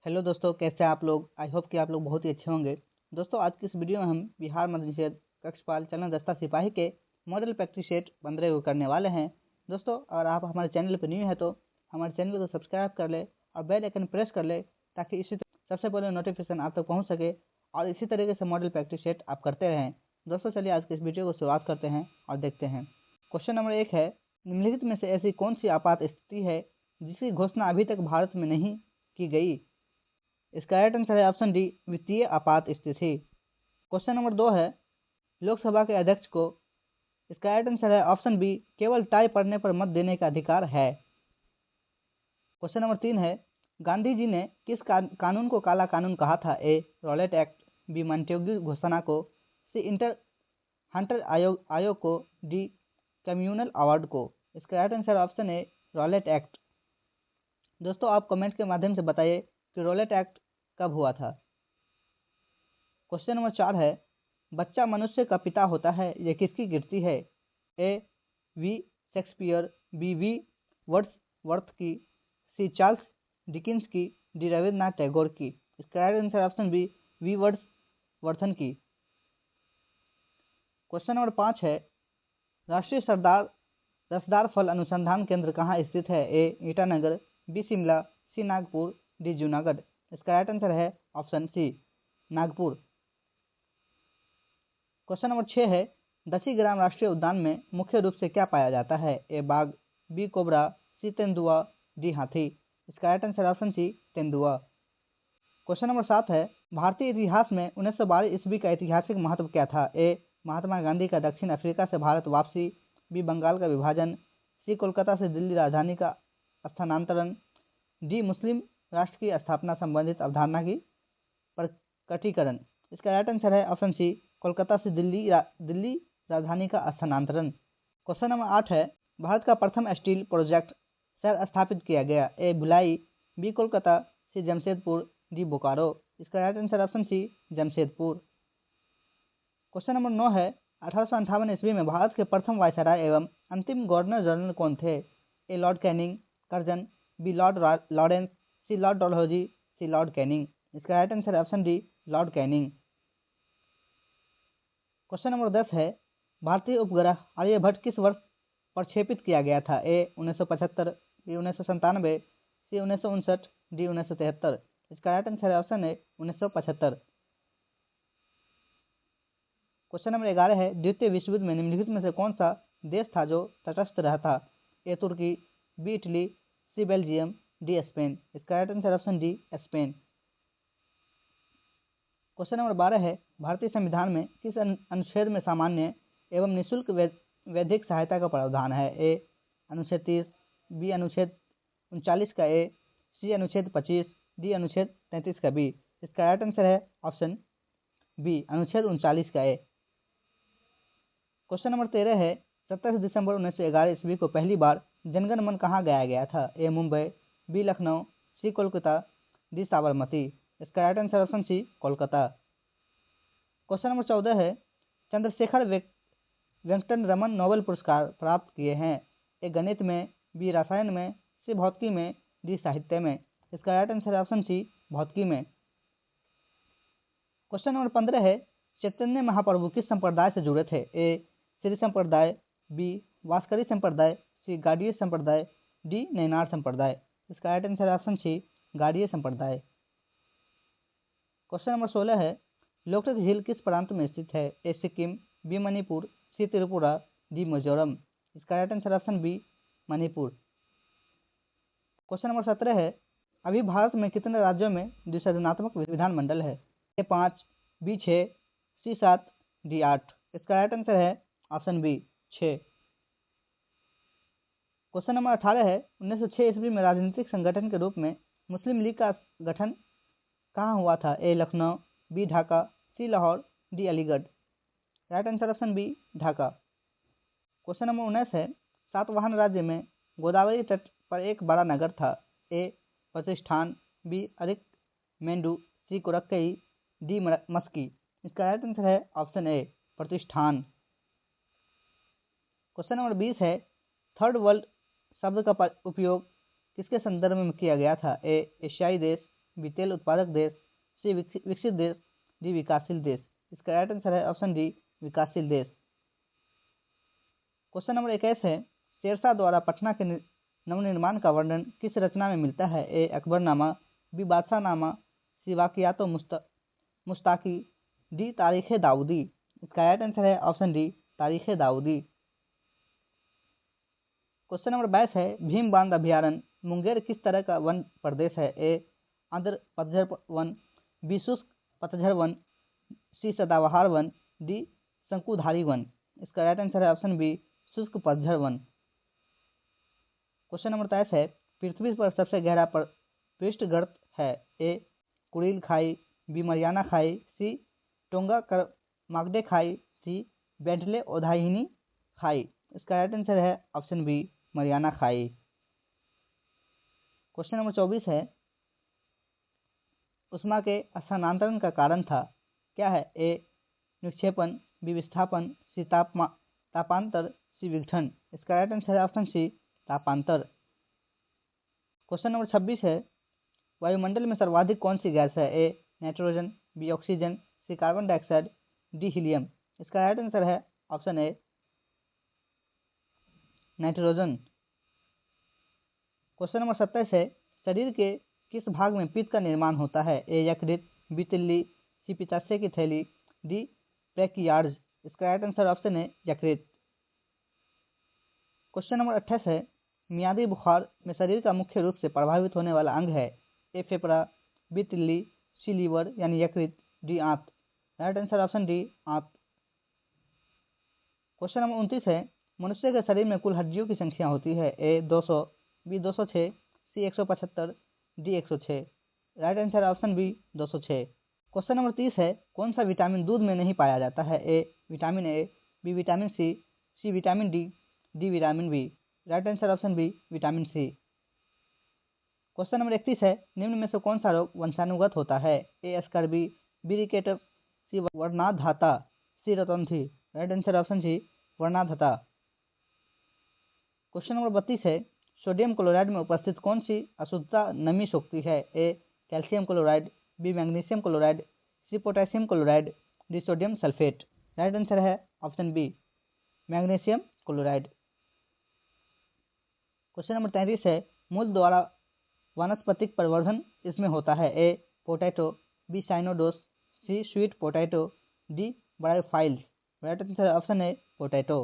Hello दोस्तों, कैसे हैं आप लोग। आई होप कि आप लोग बहुत ही अच्छे होंगे। दोस्तों, आज की इस वीडियो में हम बिहार मध्य निषेध कक्षपाल चलन दस्ता सिपाही के मॉडल प्रैक्टिस सेट 15 को करने वाले हैं। दोस्तों, अगर आप हमारे चैनल पर न्यू है तो हमारे चैनल को सब्सक्राइब कर ले और बेल आइकन प्रेस कर ले, ताकि सबसे पहले नोटिफिकेशन आप तक पहुँच सके और इसी तरीके से मॉडल प्रैक्टिस सेट आप करते रहें। दोस्तों, चलिए आज की इस वीडियो को शुरुआत करते हैं और देखते हैं। क्वेश्चन नंबर 1 है, निम्नलिखित में से ऐसी कौन सी आपात स्थिति है जिसकी घोषणा अभी तक भारत में नहीं की गई। इसका राइट आंसर है ऑप्शन डी, वित्तीय आपात स्थिति। क्वेश्चन नंबर 2 है, लोकसभा के अध्यक्ष को, इसका राइट आंसर है ऑप्शन बी, केवल टाई पड़ने पर मत देने का अधिकार है। क्वेश्चन नंबर 3 है, गांधी जी ने किस कानून को काला कानून कहा था। ए, रॉलेट एक्ट, बी, मॉन्टेग्यू घोषणा को, सी, हंटर आयोग को, डी, कम्युनल अवार्ड को। इसका right answer option A, Rowlatt act. दोस्तों, आप कमेंट के माध्यम से बताइए कि रॉलेट एक्ट कब हुआ था। क्वेश्चन नंबर 4 है, बच्चा मनुष्य का पिता होता है, यह किसकी कृति है। A, V Shakespeare, B Wordsworth की, सी, चार्ल्स डिकिंस की, डी, रविन्द्रनाथ टैगोर की। इसका right answer option B, V Wordsworth की। क्वेश्चन नंबर 5 है, राष्ट्रीय रसदार फल अनुसंधान केंद्र कहाँ स्थित है। A, Itanagar, B, Shimla, C, Nagpur, D, Junagadh. इसका राइट आंसर है option C, Nagpur. Question number 6 है, दसीग्राम राष्ट्रीय उद्यान में मुख्य रूप से क्या पाया जाता है। ए, बाघ, बी, कोबरा, सी, तेंदुआ, डी, हाथी। इसका राइट आंसर ऑप्शन सी, तेंदुआ। क्वेश्चन नंबर 7 है, भारतीय इतिहास में 1912 ईस्वी का ऐतिहासिक महत्व क्या था। ए, महात्मा गांधी का दक्षिण अफ्रीका से भारत वापसी, बी, बंगाल का विभाजन, सी, कोलकाता से दिल्ली राजधानी का स्थानांतरण, डी, मुस्लिम राष्ट्र की स्थापना संबंधित अवधारणा की प्रकटीकरण। इसका राइट आंसर है ऑप्शन सी, कोलकाता से दिल्ली राजधानी का स्थानांतरण। क्वेश्चन नंबर 8 है, भारत का प्रथम स्टील प्रोजेक्ट शहर स्थापित किया गया। A, Bhilai, B, Kolkata, C, Jamshedpur, D, Bokaro. इसका right answer option C, Jamshedpur. Question number 9 है, 1858 ईस्वी में भारत के प्रथम वायसराय एवं अंतिम गवर्नर जनरल कौन थे। A, Lord Canning, Curzon, B, Lord Lawrence, C, Lord Dalhousie, C, Lord Canning. इसका right answer option D, Lord Canning. Question number 10 है, भारतीय उपग्रह आर्यभट्ट किस वर्ष प्रक्षेपित किया गया था। ए, 1975, बी, 1997, सी, 1959, डी, 1973। इसका राइट आंसर ऑप्शन है 1975। क्वेश्चन नंबर 11 है, द्वितीय विश्व युद्ध में निम्नलिखित में से कौन सा देश था जो तटस्थ रहा था। ए, तुर्की, बी, इटली, सी, बेल्जियम, डी, स्पेन। इसका right answer option D, Spain. Question number 12 है, भारतीय संविधान में किस अनुच्छेद में सामान्य एवं निःशुल्क वैद्यिक सहायता का प्रावधान है। ए, अनुच्छेद 30, बी, अनुच्छेद 39 का ए, सी, अनुच्छेद 25, डी, अनुच्छेद 33 का बी। इसका राइट आंसर है ऑप्शन बी, अनुच्छेद 39 का ए। क्वेश्चन नंबर 13 है, 27 दिसंबर 1911 ईस्वी को पहली बार जनगण मन कहाँ गाया गया था। A, Mumbai, B, Lucknow, C, Kolkata, D, Sabarmati. इसका right answer option C, Kolkata. Question number 14 है, चंद्रशेखर वेंकटन रमन नोबेल पुरस्कार प्राप्त किए हैं। ए, गणित में, बी, रसायन में, सी, भौतिकी में, डी, साहित्य में। इसका राइट आंसर ऑप्शन सी, भौतिकी में। क्वेश्चन नंबर 15 है, चैतन्य महाप्रभु किस संप्रदाय से जुड़े थे। ए, श्री संप्रदाय, बी, वास्करी संप्रदाय, सी, गाडीय संप्रदाय, डी, नैनार संप्रदाय। इसका राइट आंसर ऑप्शन सी, गाडीय संप्रदाय। क्वेश्चन नंबर 16 है, लोकटक झील किस प्रांत में स्थित है। A, Sikkim, B, Manipur, C, Tripura, D, Mizoram. इसका right answer option B, Manipur. Question number 17 है, अभी भारत में कितने राज्यों में द्विसदनात्मक विधानमंडल है। ए, 5, बी, 6, सी, 7, डी, 8। इसका राइट आंसर है ऑप्शन बी, 6। क्वेश्चन नंबर 18 है, 1906 ईस्वी में राजनीतिक संगठन के रूप में मुस्लिम लीग का गठन कहाँ हुआ था। A, Lucknow, B, Dhaka, C, Lahore, D, Aligarh. Right answer option B, Dhaka. Question number 19 है, सातवाहन राज्य में गोदावरी तट पर एक बड़ा नगर था। ए, प्रतिष्ठान, बी, अरिक मेंडू, सी, कोरक्कई, डी, मस्की। इसका राइट आंसर है ऑप्शन ए, प्रतिष्ठान। क्वेश्चन नंबर 20 है, थर्ड वर्ल्ड शब्द का उपयोग किसके संदर्भ में किया गया था। ए, एशियाई देश, बी तेल उत्पादक देश, सी विकसित देश, डी विकासशील देश। इसका राइट आंसर है ऑप्शन डी विकासशील देश। क्वेश्चन नंबर 21 है, शेरशाह द्वारा पटना के नवनिर्माण का वर्णन किस रचना में मिलता है? ए अकबरनामा, बी बादशाहनामा, सी वाक़ियात मुश्ताकी, डी तारीख दाऊदी। इसका राइट आंसर है ऑप्शन डी तारीख दाऊदी। क्वेश्चन नंबर 22 है, भीम बांध अभ्यारण्य मुंगेर किस तरह का वन प्रदेश है? ए आंध्र पतझड़ वन, बी शुष्क पतझड़ वन, सी सदाबहार वन, डी शंकुधारी वन। इसका राइट आंसर है ऑप्शन बी शुष्क पतझड़ वन। क्वेश्चन नंबर 23 है, पृथ्वी पर सबसे गहरा पृष्ठ गर्त है? ए कुरिल खाई, बी मरियाना खाई, सी टोंगा मागडे खाई, सी बेंटले ओधाहिनी खाई। इसका राइट आंसर है ऑप्शन बी मरियाना खाई। क्वेश्चन नंबर 24 है, उष्मा के स्थानांतरण का कारण था क्या है? ए निक्षेपण, बी विस्थापन, सी तापांतर, सी विघटन। इसका राइट आंसर है ऑप्शन सी तापांतर। क्वेश्चन नंबर 26 है, वायुमंडल में सर्वाधिक कौन सी गैस है? A nitrogen, B oxygen, C carbon dioxide, D helium. इसका राइट आंसर है option A nitrogen. Question number 27 है, शरीर के किस भाग में पित्त का निर्माण होता है? ए यकृत, बी तिल्ली, सी पित्ताशय की थैली, डी ब्रैकियार्ड्स। इसका राइट आंसर ऑप्शन है यकृत। क्वेश्चन नंबर 28 है, मियादी बुखार में शरीर का मुख्य रूप से प्रभावित होने वाला अंग है? ए फेफड़ा, बी तिल्ली, सी लीवर यानी यकृत, डी आंत। राइट आंसर ऑप्शन डी आंत। क्वेश्चन नंबर 29 है, मनुष्य के शरीर में कुल हड्डियों की संख्या होती है? A 200, B 206, C 175, D 106। Right answer option B 206। Question number 30 है, कौन सा विटामिन दूध में नहीं पाया जाता है? A vitamin A, B vitamin C vitamin D, D vitamin B. Right answer option B vitamin C. Question number 31 है, निम्न में से कौन सा रोग वंशानुगत होता है? A scurvy, B rickets, C वर्णाधाता, सी रतौंधी। राइट आंसर ऑप्शन सी वर्णाधाता। क्वेश्चन नंबर 32 है, सोडियम क्लोराइड में उपस्थित कौन सी अशुद्धता नमी सोखती है? A calcium chloride, B magnesium chloride, C potassium chloride, D sodium sulphate. Right answer है option B magnesium chloride. Question number 33 है, मूल द्वारा वानस्पतिक प्रवर्धन इसमें होता है? ए पोटैटो, बी साइनोडोस, C sweet potato, D bryophyllum. Right answer option है पोटैटो।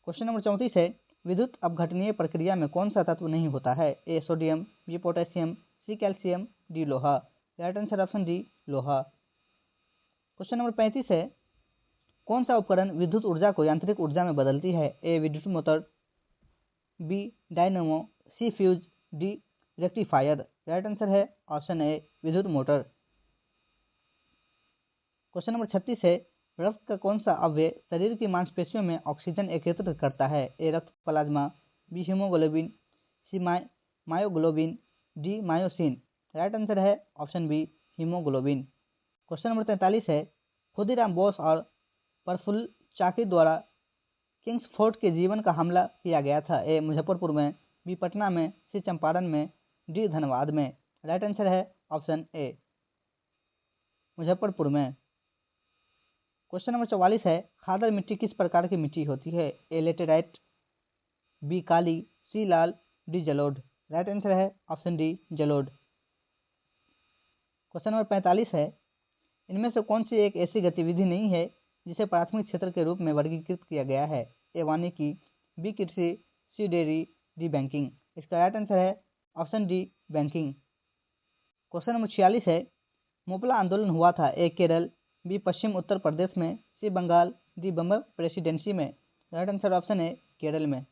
क्वेश्चन नंबर 34 है, विद्युत अपघटनीय प्रक्रिया में कौन सा तत्व नहीं होता है? A sodium, B potassium, C calcium, D लोहा। राइट आंसर ऑप्शन डी लोहा। क्वेश्चन नंबर 35 है, कौन सा उपकरण विद्युत ऊर्जा को यांत्रिक ऊर्जा में बदलती है? ए विद्युत motor, B dynamo, C fuse, D rectifier. Right answer है ऑप्शन ए विद्युत मोटर। क्वेश्चन नंबर 36 है, रक्त का कौन सा अवयव शरीर की मांसपेशियों में ऑक्सीजन एकत्रित करता है? ए रक्त plasma, B haemoglobin, C myoglobin, D myosin. Right answer है option B haemoglobin. Question number 43 है, खुदीराम बोस और प्रफुल्ल चाकी द्वारा किंग्सफोर्ट के जीवन का हमला किया गया था? ए मुजफ्फरपुर में, बी पटना में, सी चंपारण में, डी धनबाद में। राइट आंसर है ऑप्शन ए मुजफ्फरपुर में। क्वेश्चन नंबर 44 है, खादर मिट्टी किस प्रकार की मिट्टी होती है? ए लेटेराइट, बी काली, सी लाल, डी जलोढ़। राइट आंसर है ऑप्शन डी जलोढ़। क्वेश्चन नंबर 45 है, इनमें से कौन सी एक ऐसी गतिविधि नहीं है जिसे प्राथमिक क्षेत्र के रूप में वर्गीकृत किया गया है? ए वानिकी, बी कृषि, सी डेयरी, डी बैंकिंग। इसका राइट आंसर है option D banking. Question number 46 है, मोपला आंदोलन हुआ था? ए केरल, बी पश्चिम उत्तर प्रदेश में, सी बंगाल, डी बम्बई प्रेसिडेंसी में। राइट आंसर ऑप्शन है केरल में।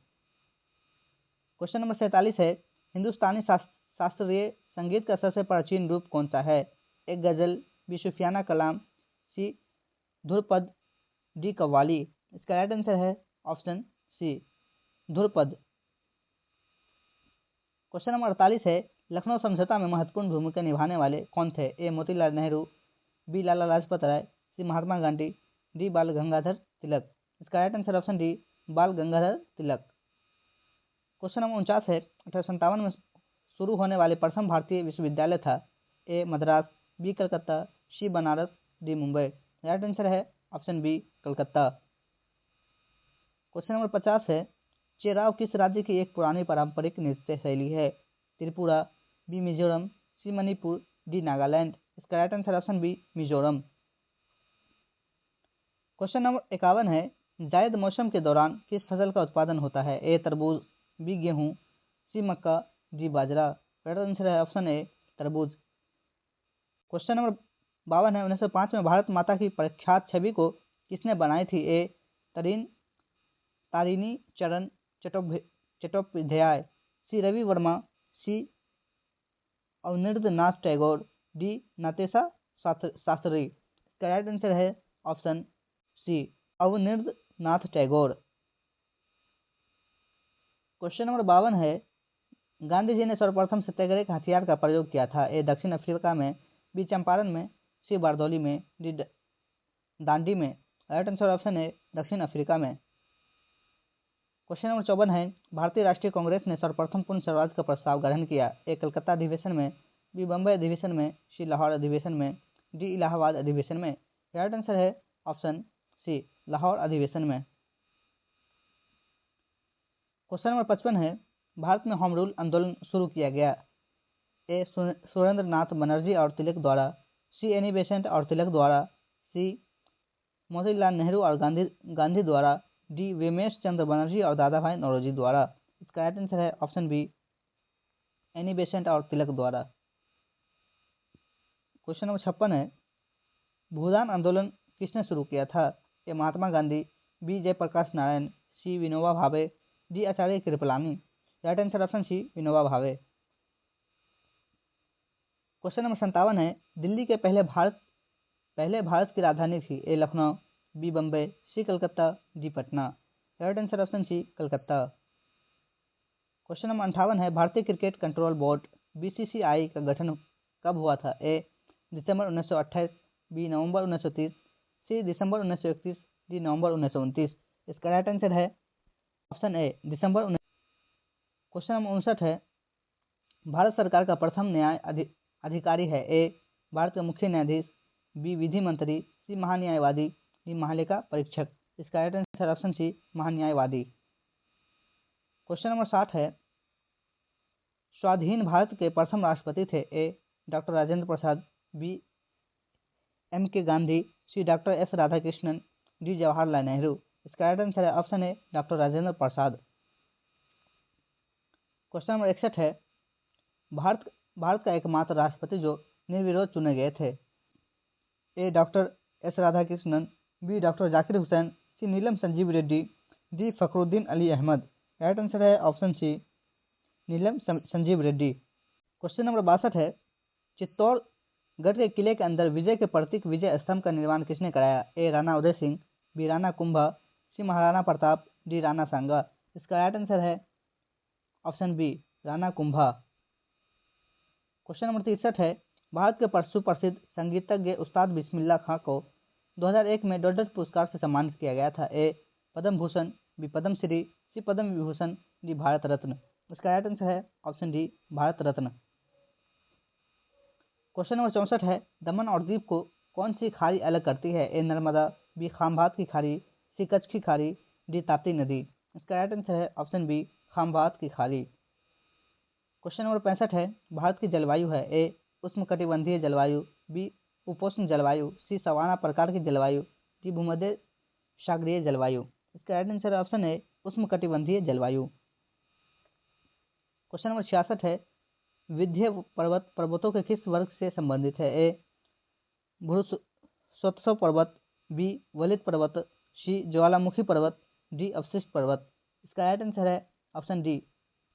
क्वेश्चन नंबर 47 है, हिंदुस्तानी शास्त्रीय संगीत का सबसे प्राचीन रूप कौन सा है? ए गजल, बी सूफियाना कलाम, सी ध्रुपद, डी कव्वाली। इसका राइट आंसर है option C dhrupad. Question number 48 है, लखनऊ समझौता में महत्वपूर्ण भूमिका निभाने वाले कौन थे? ए मोतीलाल नेहरू, बी लाला लाजपत राय, सी महात्मा गांधी, डी बाल गंगाधर तिलक। इसका राइट आंसर ऑप्शन डी बाल गंगाधर तिलक। क्वेश्चन नंबर 49 है, 1857 में शुरू होने वाले प्रथम भारतीय विश्वविद्यालय था? A Madras, B Calcutta, C Banaras, D Mumbai. Right answer है option B Calcutta. Question number 50 है, चेराव किस राज्य की एक पुरानी पारंपरिक नृत्य शैली है? Tripura, B Mizoram, C Manipur, D Nagaland. इसका right answer option B Mizoram. Question number 51 है, जायद मौसम के दौरान किस फसल का उत्पादन होता है? ए तरबूज, बी गेहूं, सी मक्का, डी बाजरा। राइट आंसर है ऑप्शन ए तरबूज। क्वेश्चन नंबर 52 है, 1905 में भारत माता की प्रख्यात छवि को किसने बनाई थी? A Tarini Charan Chattopadhyay, C Ravi Varma, C Abanindranath Tagore, D Natesha Sastri. इसका राइट आंसर है option C Abanindranath Tagore. Question number 52 है, गांधी जी ने सर्वप्रथम सत्याग्रह के हथियार का प्रयोग किया था? ए दक्षिण अफ्रीका में, बी चंपारण में, सी बारदौली में, डी दांडी में। राइट आंसर ऑप्शन है दक्षिण अफ्रीका में। क्वेश्चन नंबर 54 है, भारतीय राष्ट्रीय कांग्रेस ने सर्वप्रथम पूर्ण स्वराज का प्रस्ताव ग्रहण किया? ए कलकत्ता अधिवेशन में, बी बम्बई अधिवेशन में, सी लाहौर अधिवेशन में, डी इलाहाबाद अधिवेशन में। राइट आंसर है ऑप्शन सी लाहौर अधिवेशन में। क्वेश्चन नंबर 55 है, भारत में होम रूल आंदोलन शुरू किया गया? ए सुरेंद्र नाथ बनर्जी और तिलक द्वारा, सी एनी बेसेंट और तिलक द्वारा, सी मोतीलाल नेहरू और गांधी द्वारा, डी वेमेश चंद्र बनर्जी और दादा भाई नौरोजी द्वारा। इसका राइट आंसर है ऑप्शन बी एनी बेसेंट और तिलक द्वारा। क्वेश्चन नंबर 56 है, भूदान आंदोलन किसने शुरू किया था? A Mahatma Gandhi, B Jayaprakash Narayan, C Vinoba Bhave, D Acharya Kripalani. Right answer option C Vinoba Bhave. Question number 57 है, दिल्ली के पहले भारत की राजधानी थी? A Lucknow, B Bombay, C Calcutta, D Patna. Right answer option C Calcutta. Question number 58 है, भारतीय क्रिकेट कंट्रोल बोर्ड बीसीसीआई का गठन कब हुआ था? ए दिसंबर 1928, बी नवंबर 1930, सी दिसंबर 1931, डी नवंबर 1929। इसका राइट आंसर है ऑप्शन ए दिसंबर 19। क्वेश्चन नंबर 59 है, भारत सरकार का प्रथम न्याय अधिकारी है? ए भारत के मुख्य न्यायाधीश, बी विधि मंत्री, सी महान्यायवादी, डी महालेखा परीक्षक। इसका राइट आंसर ऑप्शन सी महान्यायवादी। क्वेश्चन नंबर 60 है, स्वाधीन भारत के प्रथम राष्ट्रपति थे? A doctor Rajendra Prasad, B M K Gandhi, C doctor S Radhakrishnan, D Jawaharlal Nehru. इसका राइट आंसर है option A doctor Rajendra Prasad. Question number 61 है, भारत का एकमात्र राष्ट्रपति जो निर्विरोध चुने गए थे? A doctor S Radhakrishnan, B doctor Zakir Hussain, C Neelam Sanjiva Reddy, D Fakhruddin Ali Ahmed. Right answer है option C Neelam Sanjiva Reddy. Question number 62 है, चित्तौड़गढ़ के किले के अंदर विजय के प्रतीक विजय स्तंभ का निर्माण किसने कराया? A Rana Uday Singh, B Rana Kumbha, C Maharana Pratap, D Rana Sanga. इसका राइट आंसर है option B Rana Kumbha. Question number 63 है, भारत के सुप्रसिद्ध संगीतज्ञ उस्ताद बिस्मिल्लाह खां को 2001 में डॉल्टन पुरस्कार से सम्मानित किया गया था? ए पद्म भूषण, बी पद्म श्री, सी पद्म विभूषण, डी भारत रत्न। इसका राइट आंसर है option D Bharat Ratna. Question number 64 है, दमन और दीव को कौन सी खाड़ी अलग करती है? ए नर्मदा, बी खामभात की खाड़ी, सी कच्छ की खाड़ी, डी ताप्ती नदी। इसका राइट आंसर है ऑप्शन बी खामभात की खाड़ी। क्वेश्चन नंबर 65 है, भारत की जलवायु है? ए उष्णकटिबंधीय जलवायु, बी उपोष्ण जलवायु, सी सवाना प्रकार की जलवायु, डी भूमध्य सागरीय जलवायु। इसका राइट आंसर ऑप्शन है उष्णकटिबंधीय जलवायु। क्वेश्चन नंबर 66 है, विंध्य पर्वतों के किस वर्ग से संबंधित है? ए भूस्वत्सव पर्वत, बी वलित पर्वत, सी ज्वालामुखी पर्वत, डी अवशिष्ट पर्वत। इसका राइट आंसर है ऑप्शन डी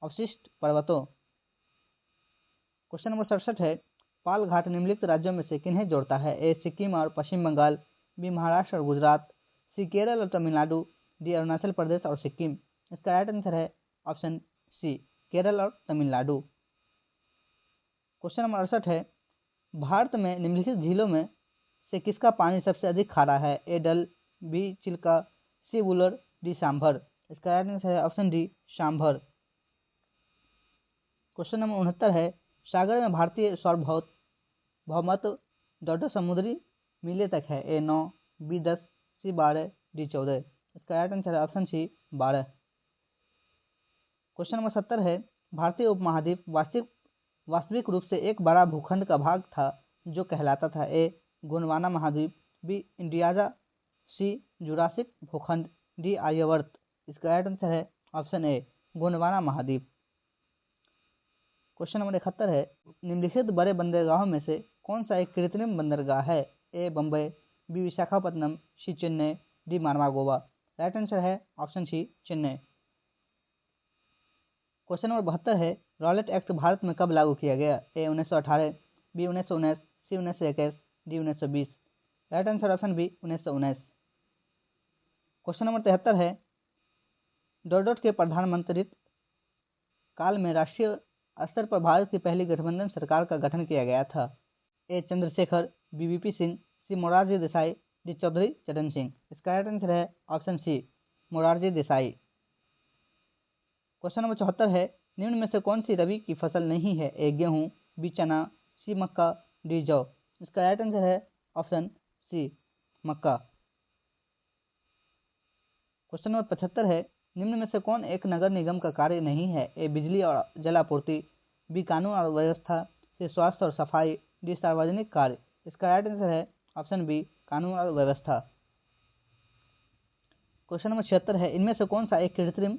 अवशिष्ट पर्वतों। क्वेश्चन नंबर 67 है, पाल घाट निम्नलिखित राज्यों में से किन्हें जोड़ता है? ए सिक्किम और पश्चिम बंगाल, बी महाराष्ट्र और गुजरात, सी केरल और तमिलनाडु, डी अरुणाचल प्रदेश और सिक्किम। इसका राइट आंसर है ऑप्शन सी केरल और तमिलनाडु। क्वेश्चन नंबर 68 है, भारत में निम्नलिखित झीलों में से किसका पानी सबसे अधिक खारा है? ए डल, बी चिल्का, सी वुलर, डी सांभर। इसका राइट आंसर है option D sambar. Question number 69 है, सागर में भारतीय सार्वभौमत्व डॉट समुद्री मीले तक है। A 9, B 10, C 12, D 14। इसका राइट आंसर है ऑप्शन सी 12। क्वेश्चन नंबर 70 है, भारतीय उपमहाद्वीप वास्तविक रूप से एक बड़ा भूखंड का भाग था जो कहलाता था। A गोंडवाना महाद्वीप, B इंडियाजा, C जुरासिक भूखंड, D आर्यवर्त। इसका राइट आंसर है ऑप्शन ए गोंडवाना महाद्वीप। क्वेश्चन नंबर 71 है, निम्नलिखित बड़े बंदरगाहों में से कौन सा एक कृत्रिम बंदरगाह है। A Bombay, B Visakhapatnam, C Chennai, D मारवा गोवा। राइट आंसर है option C Chennai. Question number 72 है, रॉलेट एक्ट भारत में कब लागू किया गया। A 1918, B 1919, C 1921, D 1920। Right answer option B 1919। Question number 73 है, डॉट के प्रधानमंत्रित्व काल में राष्ट्रीय स्तर पर भारत की पहली गठबंधन सरकार का गठन किया गया था। A Chandrashekhar, B V P Singh, C Morarji Desai, D Chaudhary Charan Singh. इसका राइट आंसर है option C Morarji Desai. Question number 74 है, निम्न में से कौन सी रबी की फसल नहीं है। A गेहूँ, B चना, C मक्का, D जौ। इसका राइट आंसर है ऑप्शन सी मक्का। क्वेश्चन नंबर 75 है, निम्न में से कौन एक नगर निगम का कार्य नहीं है। A बिजली और जल आपूर्ति, B कानून और व्यवस्था, C स्वास्थ्य और सफाई, D सार्वजनिक कार्य। इसका राइट आंसर है ऑप्शन बी कानून और व्यवस्था। क्वेश्चन नंबर 76 है, इनमें से कौन सा एक कृत्रिम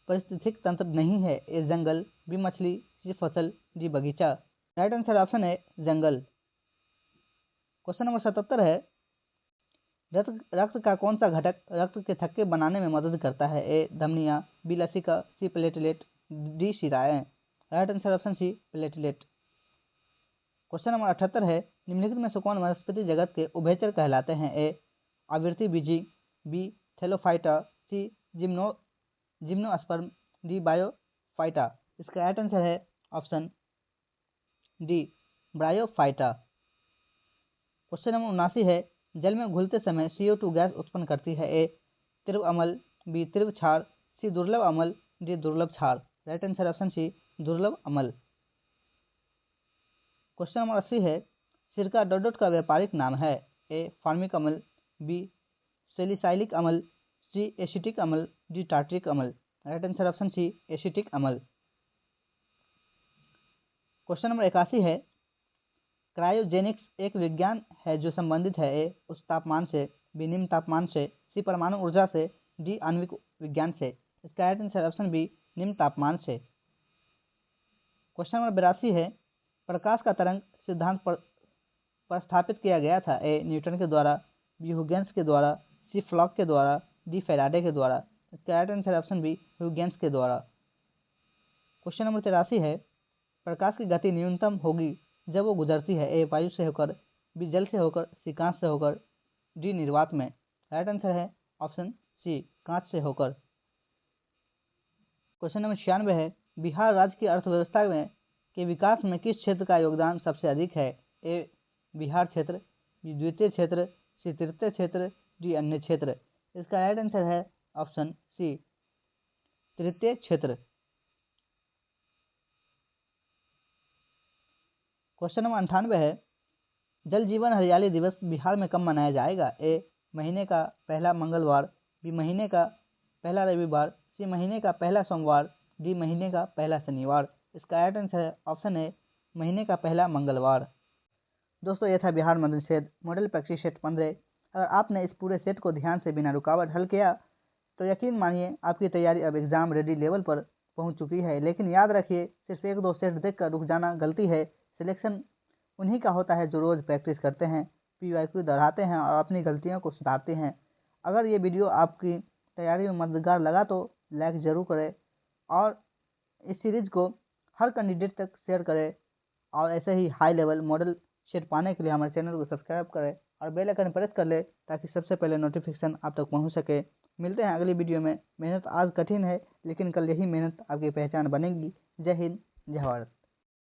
पारिस्थितिक तंत्र नहीं है। A जंगल, B मछली, C फसल, D बगीचा। राइट आंसर ऑप्शन है जंगल। क्वेश्चन नंबर 77 है, रक्त का कौन सा घटक रक्त के थक्के बनाने में मदद करता है। A धमनियाँ, B लसिका, C प्लेटलेट, D शिराएं। Right answer option C platelet. Question number 78 है, निम्नलिखित में से कौन वनस्पति जगत के उभयचर कहलाते हैं। A आवृत्ति बीजी, B Thallophyta, C gymnosperm, D Bryophyta. इसका राइट आंसर है option D bryophyta. Question number 79 है, जल में घुलते समय CO2 गैस उत्पन्न करती है। A तीव्र अम्ल, B तीव्र क्षार, C दुर्लभ अम्ल, D दुर्लभ क्षार। राइट आंसर ऑप्शन सी दुर्लभ अम्ल। क्वेश्चन नंबर 80 है, सिरका डॉट का व्यापारिक नाम है। A फार्मिक अम्ल, B सेलिसाइलिक अम्ल, C एसिटिक अम्ल, D टार्ट्रिक अम्ल। Right answer option C acetic अम्ल। क्वेश्चन नंबर 81 है, क्रायोजेनिक्स एक विज्ञान है जो संबंधित है। A उच्च तापमान से, B निम्न तापमान से, C परमाणु ऊर्जा से, D आणविक विज्ञान से। इसका राइट आंसर ऑप्शन बी निम्न तापमान से। क्वेश्चन नंबर 82 है, प्रकाश का तरंग सिद्धांत प्रस्थापित किया गया था। A न्यूटन के द्वारा, B ह्यूजेंस के द्वारा, C फ्लॉक के द्वारा, D फैराडे के द्वारा। इसका right answer option B Huygens के द्वारा। क्वेश्चन नंबर 83 है, प्रकाश की गति न्यूनतम होगी जब वो गुजरती है। A वायु से होकर, B जल से होकर, C कांच से होकर, D निर्वात में। राइट आंसर है ऑप्शन सी कांच से होकर। क्वेश्चन नंबर 96 है, बिहार राज्य की अर्थव्यवस्था में के विकास में किस क्षेत्र का योगदान सबसे अधिक है। A बिहार क्षेत्र, B द्वितीय क्षेत्र, C तृतीय क्षेत्र, D अन्य क्षेत्र। इसका राइट आंसर है ऑप्शन सी तृतीय क्षेत्र। क्वेश्चन नंबर 98 है, जल जीवन हरियाली दिवस बिहार में कब मनाया जाएगा। A महीने का पहला मंगलवार, B महीने का पहला रविवार, C महीने का पहला सोमवार, D महीने का पहला शनिवार। इसका राइट आंसर है ऑप्शन ए महीने का पहला मंगलवार। दोस्तों, यह था Bihar model set model practice set 15। अगर आपने इस पूरे सेट को ध्यान से बिना रुकावट हल किया तो यकीन मानिए आपकी तैयारी अब एग्जाम रेडी लेवल पर पहुंच चुकी है। लेकिन याद रखिए, सिर्फ 1-2 सेट देखकर रुक जाना गलती है। सिलेक्शन उन्हीं का होता है जो रोज़ प्रैक्टिस करते हैं, PYQ दोहराते हैं और अपनी गलतियों को सुधारते हैं। अगर ये वीडियो आपकी तैयारी में मददगार लगा तो लाइक ज़रूर करें और इस सीरीज़ को हर कैंडिडेट तक शेयर करें। और ऐसे ही हाई लेवल मॉडल सेट पाने के लिए हमारे चैनल को सब्सक्राइब करें और बेल आइकन प्रेस कर ले ताकि सबसे पहले नोटिफिकेशन आप तक पहुंच सके। मिलते हैं अगली वीडियो में। मेहनत आज कठिन है, लेकिन कल यही मेहनत आपकी पहचान बनेगी। जय हिंद, जय भारत।